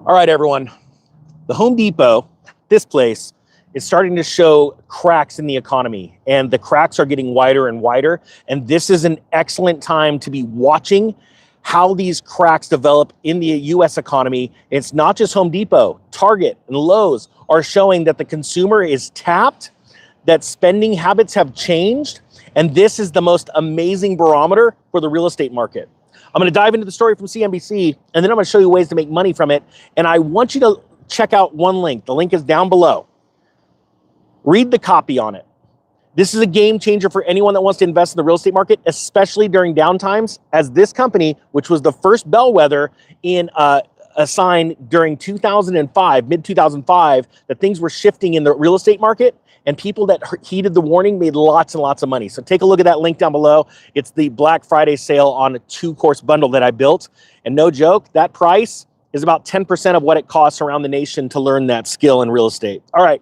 All right, everyone. The Home Depot, this place, is starting to show cracks in the economy, and the cracks are getting wider and wider. And this is an excellent time to be watching how these cracks develop in the U.S. economy. It's not just Home Depot. Target and Lowe's are showing that the consumer is tapped, that spending habits have changed, and this is the most amazing barometer for the real estate market. I'm going to dive into the story from CNBC, and then I'm going to show you ways to make money from it. And I want you to check out one link. The link is down below. Read the copy on it. This is a game changer for anyone that wants to invest in the real estate market, especially during downtimes, as this company, which was the first bellwether in a sign during 2005, mid-2005, that things were shifting in the real estate market, and people that heeded the warning made lots and lots of money. So take a look at that link down below. It's the Black Friday sale on a 2-course bundle that I built. And no joke, that price is about 10% of what it costs around the nation to learn that skill in real estate. All right,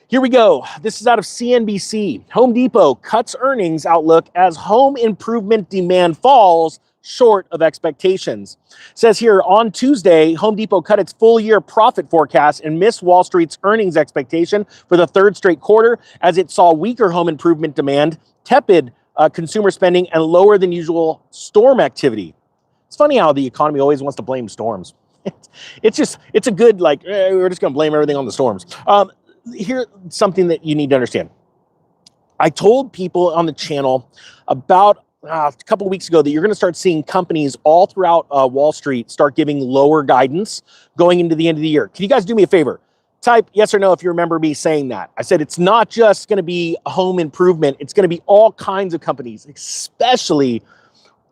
here we go. This is out of CNBC. Home Depot cuts earnings outlook as home improvement demand falls short of expectations. It says here, on Tuesday, Home Depot cut its full-year profit forecast and missed Wall Street's earnings expectation for the third straight quarter as it saw weaker home improvement demand, tepid consumer spending, and lower than usual storm activity. It's funny how the economy always wants to blame storms. It's a good, we're just going to blame everything on the storms. Here's something that you need to understand. I told people on the channel about a couple of weeks ago that you're going to start seeing companies all throughout Wall Street start giving lower guidance going into the end of the year. Can you guys do me a favor? Type yes or no if you remember me saying that. I said it's not just going to be home improvement. It's going to be all kinds of companies, especially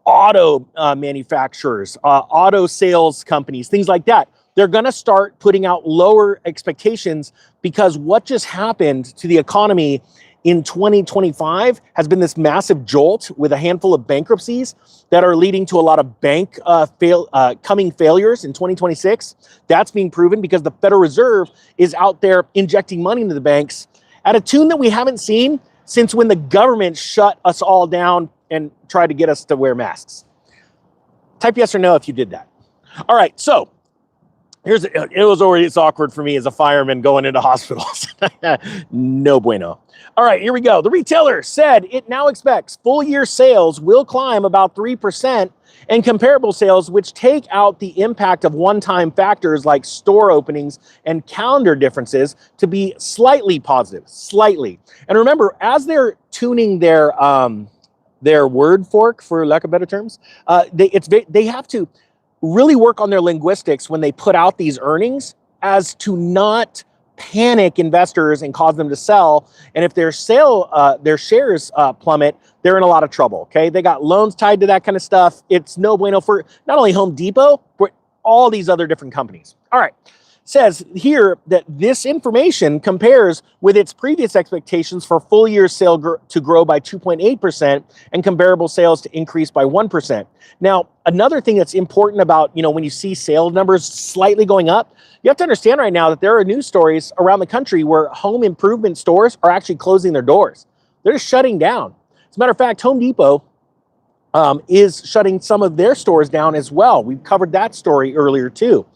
auto manufacturers, auto sales companies, things like that. They're going to start putting out lower expectations because what just happened to the economy in 2025 has been this massive jolt with a handful of bankruptcies that are leading to a lot of bank coming failures in 2026. That's being proven because the Federal Reserve is out there injecting money into the banks at a tune that we haven't seen since when the government shut us all down and tried to get us to wear masks. Type yes or no if you did that. All right, so it's awkward for me as a fireman going into hospitals. No bueno. All right, here we go. The retailer said it now expects full-year sales will climb about 3% and comparable sales, which take out the impact of one-time factors like store openings and calendar differences, to be slightly positive, slightly. And remember, as they're tuning their word fork, for lack of better terms, they have to really work on their linguistics when they put out these earnings as to not panic investors and cause them to sell. And if their shares plummet, they're in a lot of trouble. Okay, they got loans tied to that kind of stuff. It's no bueno for not only Home Depot, but all these other different companies. All right. Says here that this information compares with its previous expectations for full-year sales to grow by 2.8% and comparable sales to increase by 1%. Now, another thing that's important about, when you see sales numbers slightly going up, you have to understand right now that there are news stories around the country where home improvement stores are actually closing their doors. They're just shutting down. As a matter of fact, Home Depot is shutting some of their stores down as well. We've covered that story earlier too.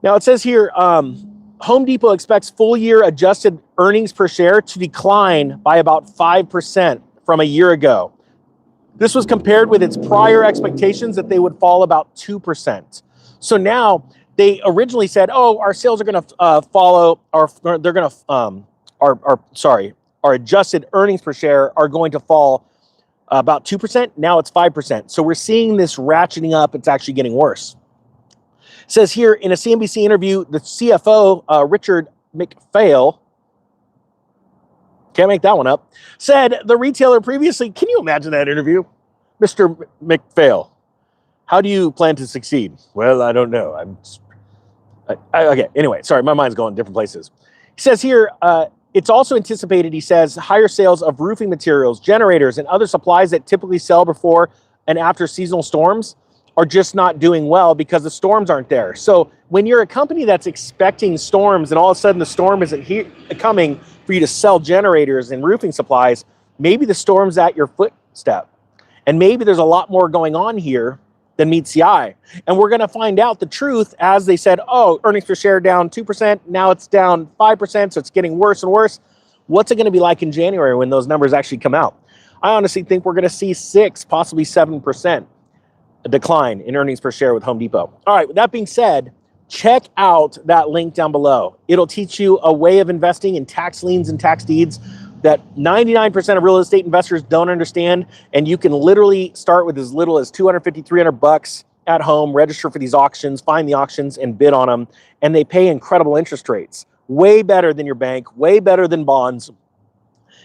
Now, it says here, Home Depot expects full-year adjusted earnings per share to decline by about 5% from a year ago. This was compared with its prior expectations that they would fall about 2%. So now they originally said, our sales are going to follow, or they're going to, our adjusted earnings per share are going to fall about 2%. Now it's 5%. So we're seeing this ratcheting up. It's actually getting worse. Says here in a CNBC interview, the CFO, Richard McPhail, can't make that one up, said the retailer previously, can you imagine that interview? Mr. McPhail, how do you plan to succeed? Well, I don't know. Okay, anyway, sorry, my mind's going different places. He says here, it's also anticipated, he says, higher sales of roofing materials, generators, and other supplies that typically sell before and after seasonal storms are just not doing well because the storms aren't there. So when you're a company that's expecting storms and all of a sudden the storm isn't coming for you to sell generators and roofing supplies, maybe the storm's at your footstep. And maybe there's a lot more going on here than meets the eye. And we're going to find out the truth as they said, oh, earnings per share down 2%. Now it's down 5%. So it's getting worse and worse. What's it going to be like in January when those numbers actually come out? I honestly think we're going to see 6, possibly 7% a decline in earnings per share with Home Depot. All right, with that being said, check out that link down below. It'll teach you a way of investing in tax liens and tax deeds that 99% of real estate investors don't understand. And you can literally start with as little as 250, 300 bucks at home, register for these auctions, find the auctions and bid on them. And they pay incredible interest rates, way better than your bank, way better than bonds.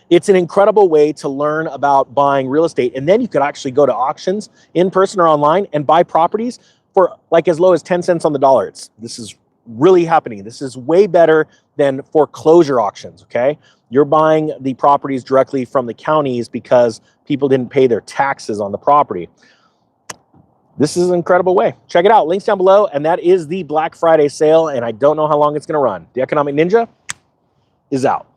It's an incredible way to learn about buying real estate. And then you could actually go to auctions in person or online and buy properties for like as low as 10 cents on the dollar. This is really happening. This is way better than foreclosure auctions, okay? You're buying the properties directly from the counties because people didn't pay their taxes on the property. This is an incredible way. Check it out. Links down below. And that is the Black Friday sale. And I don't know how long it's going to run. The Economic Ninja is out.